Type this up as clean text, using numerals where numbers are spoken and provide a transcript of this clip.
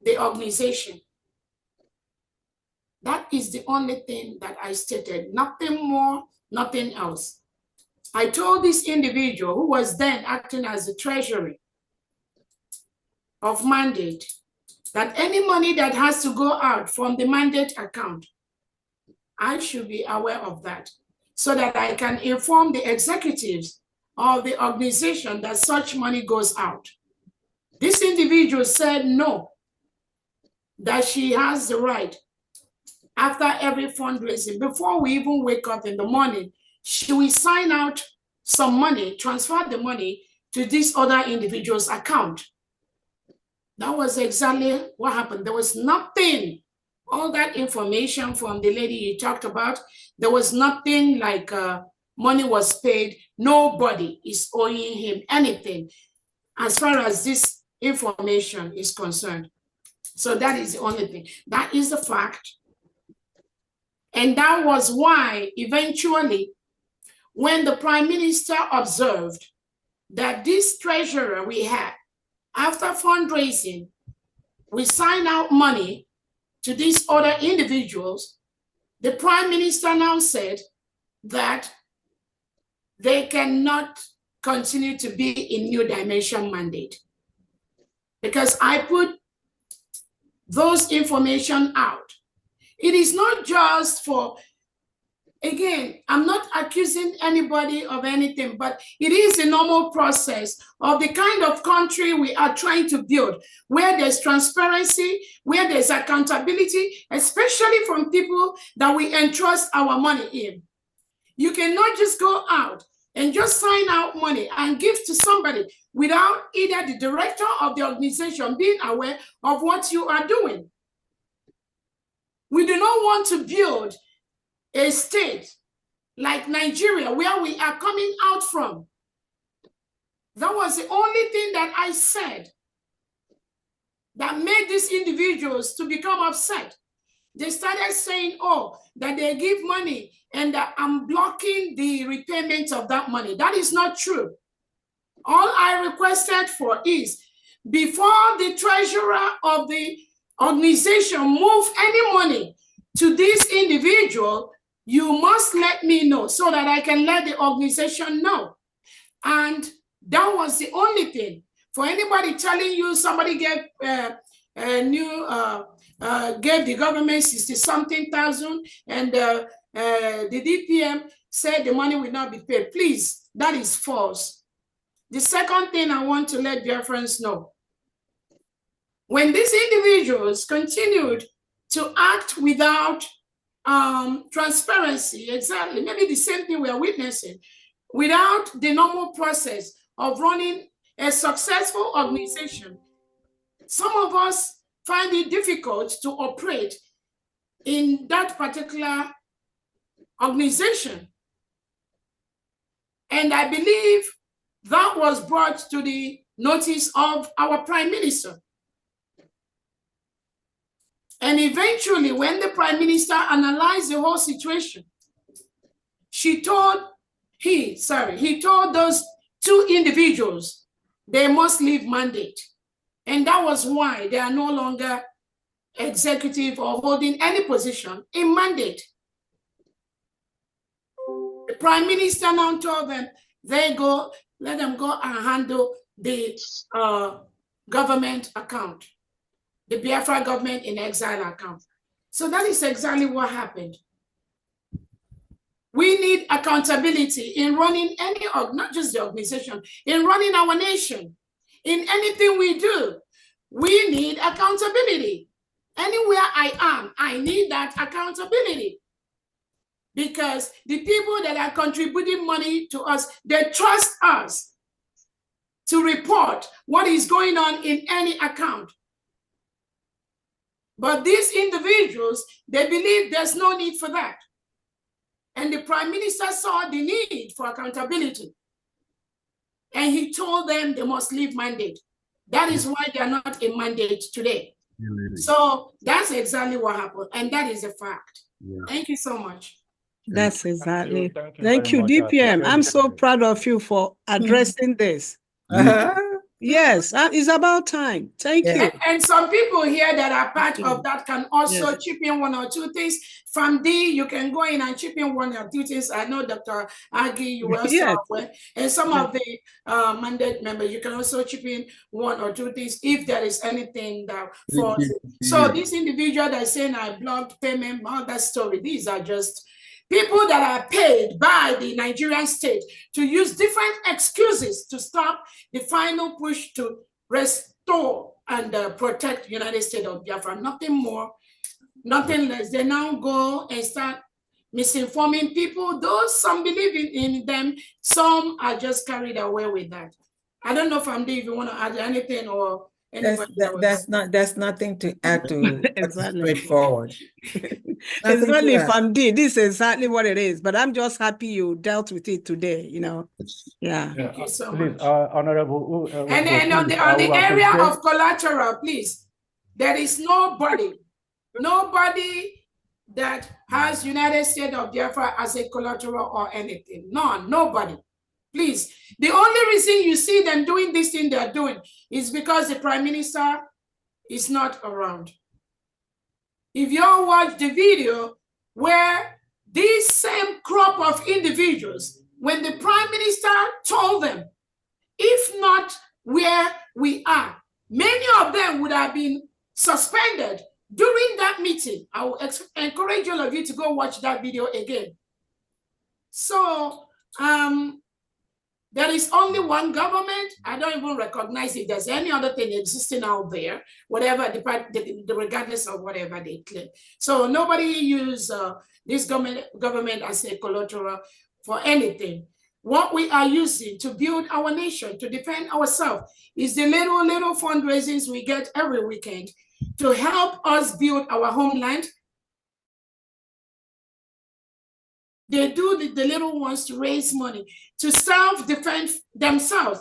the organization. That is the only thing that I stated, nothing more, nothing else. I told this individual who was then acting as the treasurer of mandate that any money that has to go out from the mandate account, I should be aware of that so that I can inform the executives of the organization that such money goes out. This individual said no, that she has the right after every fundraising, before we even wake up in the morning, she will sign out some money, transfer the money to this other individual's account. That was exactly what happened. There was nothing, all that information from the lady you talked about, there was nothing like money was paid. Nobody is owing him anything as far as this information is concerned. So that is the only thing. That is the fact. And that was why eventually, when the Prime Minister observed that this treasurer we had, after fundraising, we sign out money to these other individuals, the Prime Minister now said that they cannot continue to be in New Dimension mandate. Because I put those information out. It is not just for, again, I'm not accusing anybody of anything, but it is a normal process of the kind of country we are trying to build, where there's transparency, where there's accountability, especially from people that we entrust our money in. You cannot just go out and just sign out money and give to somebody without either the director of the organization being aware of what you are doing. We do not want to build a state like Nigeria, where we are coming out from. That was the only thing that I said that made these individuals to become upset. They started saying, oh, that they give money and that I'm blocking the repayment of that money. That is not true. All I requested for is, before the treasurer of the organization move any money to this individual, you must let me know so that I can let the organization know. And that was the only thing. For anybody telling you somebody gave gave the government 60-something thousand and the DPM said the money will not be paid, please, that is false. The second thing I want to let Biafrans know, when these individuals continued to act without transparency, exactly, maybe the same thing we are witnessing, without the normal process of running a successful organization, some of us find it difficult to operate in that particular organization. And I believe that was brought to the notice of our Prime Minister. And eventually, when the Prime Minister analyzed the whole situation, he told those two individuals they must leave mandate. And that was why they are no longer executive or holding any position in mandate. The Prime Minister now told them, let them go and handle the government account, the Biafra government in exile account. So that is exactly what happened. We need accountability in running any, not just the organization, in running our nation. In anything we do, we need accountability. Anywhere I am, I need that accountability. Because the people that are contributing money to us, they trust us to report what is going on in any account. But these individuals, they believe there's no need for that. And the Prime Minister saw the need for accountability. And he told them they must leave mandate. That is why they are not in mandate today. So that's exactly what happened. And that is a fact. Yeah. Thank you so much. That's exactly. Thank you, DPM. I'm so proud of you for addressing this. Yes, it's about time. Thank you. And some people here that are part of that can also chip in one or two things. From D, you can go in and chip in one or two things. I know Dr. Aggie, you were also aware. And some of the mandate members, you can also chip in one or two things if there is anything that falls. So this individual that's saying I blocked payment, all that story, these are just people that are paid by the Nigerian state to use different excuses to stop the final push to restore and protect United States of Biafra. Nothing more, nothing less. They now go and start misinforming people. Those some believe in them, some are just carried away with that. I don't know if if you want to add anything or there's nothing to add to Exactly. straightforward. Exactly, from D. This is exactly what it is. But I'm just happy you dealt with it today, you know. Yeah. Thank you so please, much. Honorable. And then on the area of collateral, please, there is nobody that has United States of Biafra as a collateral or anything. Nobody. Please. The only reason you see them doing this thing they're doing is because the Prime Minister is not around. If you all watch the video where this same crop of individuals, when the Prime Minister told them, if not where we are, many of them would have been suspended during that meeting. I will encourage all of you to go watch that video again. So there is only one government. I don't even recognize if there's any other thing existing out there, whatever, regardless of whatever they claim. So nobody use this government as a collateral for anything. What we are using to build our nation, to defend ourselves, is the little fundraisings we get every weekend to help us build our homeland. They do the little ones to raise money to self-defend themselves.